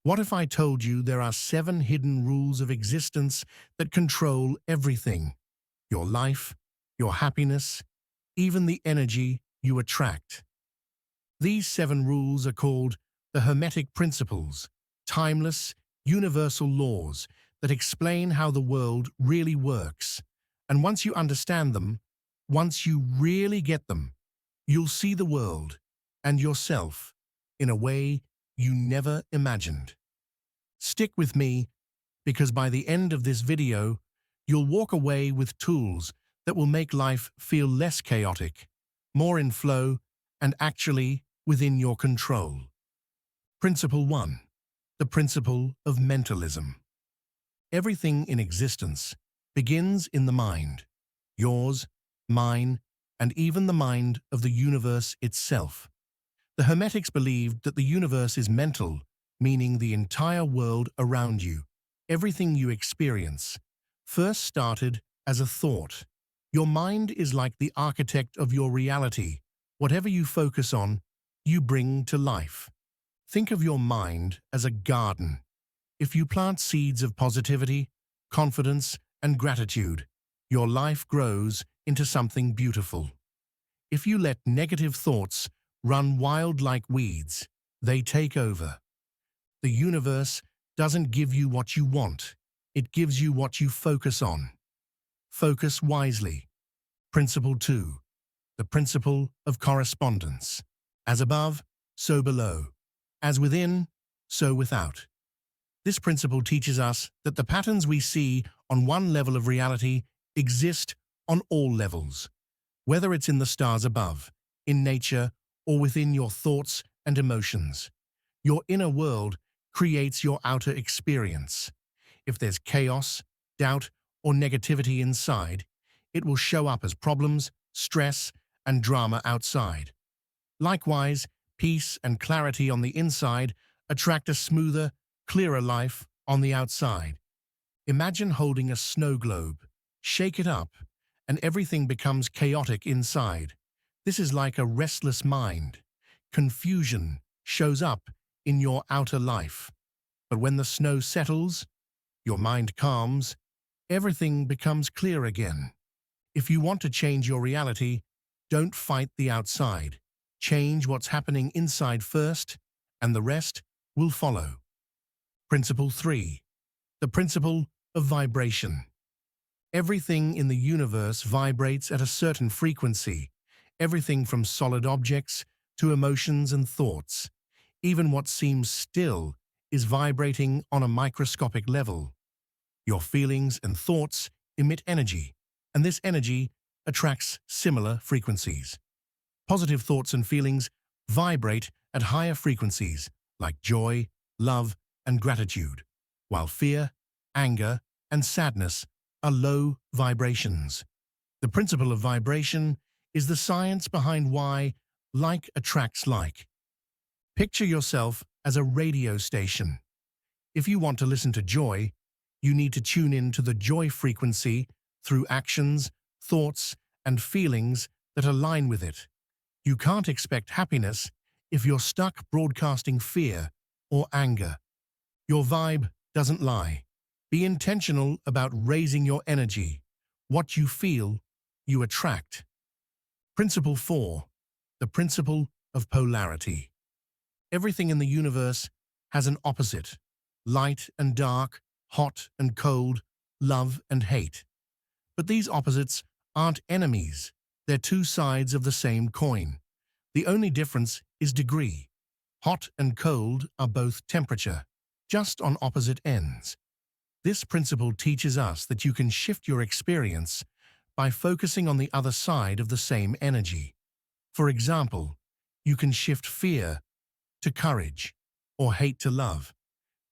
What if I told you there are 7 hidden rules of existence that control everything? Your life, your happiness, even the energy you attract. These 7 rules are called the Hermetic Principles, timeless, universal laws that explain how the world really works. And once you understand them, once you really get them, you'll see the world and yourself in a way you never imagined. Stick with me, because by the end of this video, you'll walk away with tools that will make life feel less chaotic, more in flow, and actually within your control. Principle 1. The principle of mentalism. Everything in existence begins in the mind. Yours, mine, and even the mind of the universe itself. The Hermetics believed that the universe is mental, meaning the entire world around you, everything you experience, first started as a thought. Your mind is like the architect of your reality. Whatever you focus on, you bring to life. Think of your mind as a garden. If you plant seeds of positivity, confidence, and gratitude, your life grows into something beautiful. If you let negative thoughts run wild like weeds, they take over. The universe doesn't give you what you want, it gives you what you focus on. Focus wisely. Principle 2. The principle of correspondence. As above, so below. As within, so without. This principle teaches us that the patterns we see on one level of reality exist on all levels, whether it's in the stars above, in nature, or within your thoughts and emotions. Your inner world creates your outer experience. If there's chaos, doubt, or negativity inside, it will show up as problems, stress, and drama outside. Likewise, peace and clarity on the inside attract a smoother, clearer life on the outside. Imagine holding a snow globe. Shake it up, and everything becomes chaotic inside. This is like a restless mind. Confusion shows up in your outer life. But when the snow settles, your mind calms, everything becomes clear again. If you want to change your reality, don't fight the outside. Change what's happening inside first, and the rest will follow. Principle 3. The principle of vibration. Everything in the universe vibrates at a certain frequency. Everything from solid objects to emotions and thoughts. Even what seems still is vibrating on a microscopic level. Your feelings and thoughts emit energy, and this energy attracts similar frequencies. Positive thoughts and feelings vibrate at higher frequencies, like joy, love, and gratitude, while fear, anger, and sadness are low vibrations. The principle of vibration is the science behind why like attracts like. Picture yourself as a radio station. If you want to listen to joy, you need to tune in to the joy frequency through actions, thoughts, and feelings that align with it. You can't expect happiness if you're stuck broadcasting fear or anger. Your vibe doesn't lie. Be intentional about raising your energy. What you feel, you attract. Principle 4. The principle of polarity. Everything in the universe has an opposite. Light and dark, hot and cold, love and hate. But these opposites aren't enemies. They're two sides of the same coin. The only difference is degree. Hot and cold are both temperature, just on opposite ends. This principle teaches us that you can shift your experience by focusing on the other side of the same energy. For example, you can shift fear to courage or hate to love,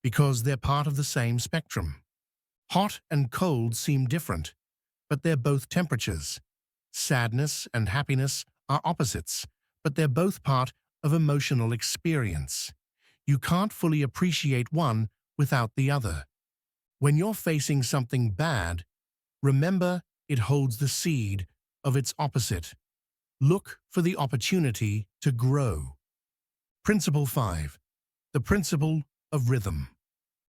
because they're part of the same spectrum. Hot and cold seem different, but they're both temperatures. Sadness and happiness are opposites, but they're both part of emotional experience. You can't fully appreciate one without the other. When you're facing something bad, remember it holds the seed of its opposite. Look for the opportunity to grow. Principle 5. The principle of rhythm.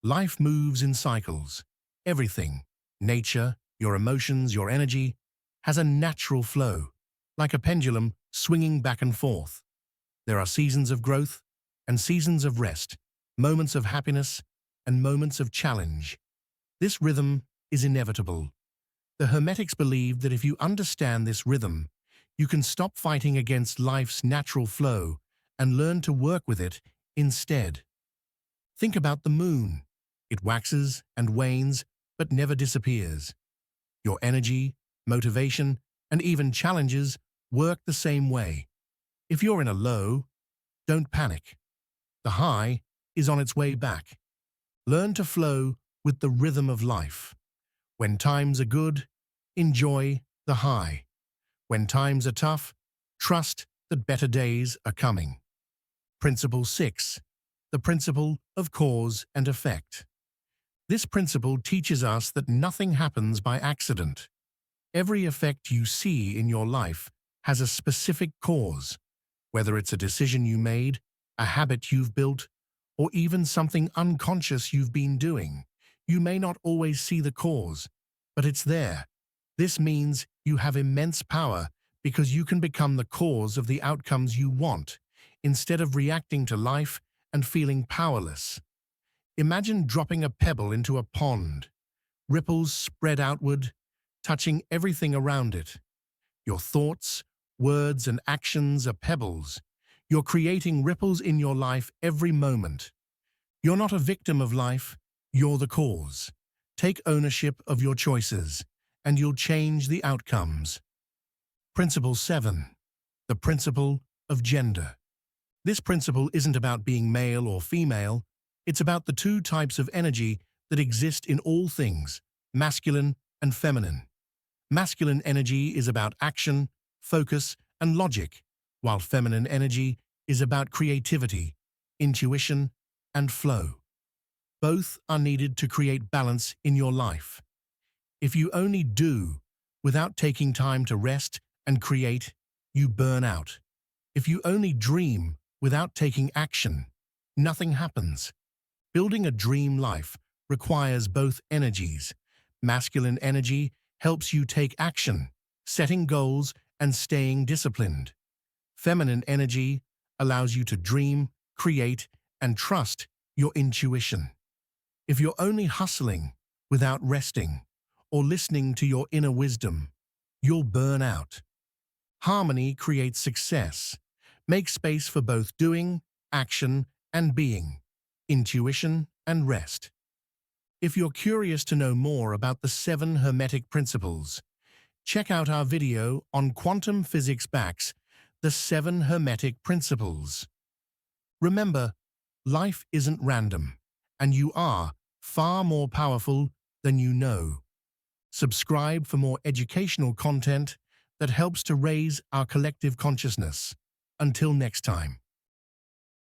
Life moves in cycles. Everything, nature, your emotions, your energy, has a natural flow, like a pendulum swinging back and forth. There are seasons of growth and seasons of rest, moments of happiness and moments of challenge. This rhythm is inevitable. The Hermetics believe that if you understand this rhythm, you can stop fighting against life's natural flow and learn to work with it instead. Think about the moon. It waxes and wanes, but never disappears. Your energy, motivation, and even challenges work the same way. If you're in a low, don't panic. The high is on its way back. Learn to flow with the rhythm of life. When times are good, enjoy the high. When times are tough, trust that better days are coming. Principle 6. The principle of cause and effect. This principle teaches us that nothing happens by accident. Every effect you see in your life has a specific cause, whether it's a decision you made, a habit you've built, or even something unconscious you've been doing. You may not always see the cause, but it's there. This means you have immense power because you can become the cause of the outcomes you want, instead of reacting to life and feeling powerless. Imagine dropping a pebble into a pond. Ripples spread outward, touching everything around it. Your thoughts, words, and actions are pebbles. You're creating ripples in your life every moment. You're not a victim of life, you're the cause. Take ownership of your choices, and you'll change the outcomes. Principle 7. The principle of gender. This principle isn't about being male or female, it's about the two types of energy that exist in all things, masculine and feminine. Masculine energy is about action, focus, and logic, while feminine energy is about creativity, intuition, and flow. Both are needed to create balance in your life. If you only do, without taking time to rest and create, you burn out. If you only dream without taking action, nothing happens. Building a dream life requires both energies. Masculine energy helps you take action, setting goals and staying disciplined. Feminine energy allows you to dream, create, and trust your intuition. If you're only hustling without resting or listening to your inner wisdom, you'll burn out. Harmony creates success. Make space for both doing, action, and being, intuition, and rest. If you're curious to know more about the 7 Hermetic Principles, check out our video on quantum physics backs the 7 Hermetic Principles. Remember, life isn't random, and you are far more powerful than you know. Subscribe for more educational content that helps to raise our collective consciousness. Until next time.